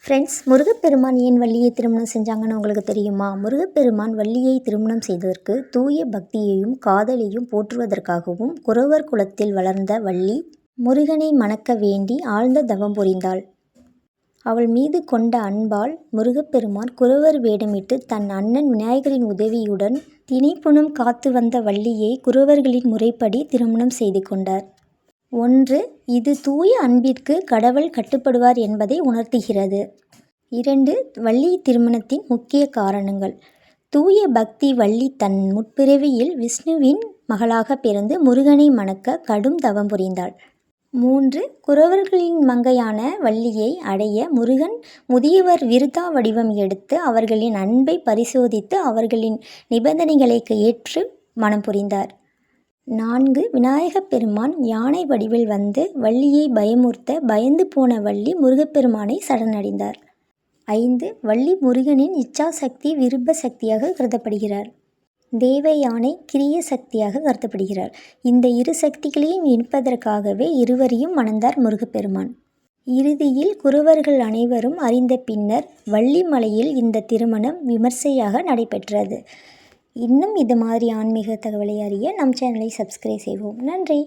Friends, முருகப்பெருமான் ஏன் வள்ளியை திருமணம் செஞ்சாங்கன்னு உங்களுக்கு தெரியுமா? முருகப்பெருமான் வள்ளியை திருமணம் செய்ததற்கு தூய பக்தியையும் காதலையும் போற்றுவதற்காகவும் குறவர் குலத்தில் வளர்ந்த வள்ளி முருகனை மணக்க வேண்டி ஆழ்ந்த தவம் புரிந்தாள். அவள் மீது கொண்ட அன்பால் முருகப்பெருமான் குறவர் வேடமிட்டு தன் அண்ணன் விநாயகரின் உதவியுடன் தினைப்புனம் காத்து வந்த வள்ளியை குறவர்களின் முறைப்படி திருமணம் செய்து கொண்டார். 1. இது தூய அன்பிற்கு கடவுள் கட்டுப்படுவார் என்பதை உணர்த்துகிறது. 2. வள்ளி திருமணத்தின் முக்கிய காரணங்கள். தூய பக்தி. வள்ளி தன் முற்பிறவியில் விஷ்ணுவின் மகளாக பிறந்து முருகனை மணக்க கடும் தவம் புரிந்தாள். 3. குறவர்களின் மங்கையான வள்ளியை அடைய முருகன் முதியவர் விருதா வடிவம் எடுத்து அவர்களின் அன்பை பரிசோதித்து அவர்களின் நிபந்தனைகளை ஏற்று மணம் புரிந்தார். 4. விநாயகப் பெருமான் யானை வடிவில் வந்து வள்ளியை பயமுறுத்த பயந்து போன வள்ளி முருகப்பெருமானை சரணடைந்தார். 5. வள்ளி முருகனின் இச்சாசக்தி விருப்ப சக்தியாக கருதப்படுகிறார். தேவ யானை கிரிய சக்தியாக கருதப்படுகிறார். இந்த இரு சக்திகளையும் இணைப்பதற்காகவே இருவரையும் மணந்தார் முருகப்பெருமான். இறுதியில் குறவர்கள் அனைவரும் அறிந்த பின்னர் வள்ளி மலையில் இந்த திருமணம் விமர்சையாக நடைபெற்றது. இன்னும் இது மாதிரி ஆன்மீக தகவலை அறிய நம் சேனலை சப்ஸ்கிரைப் செய்வோம். நன்றி.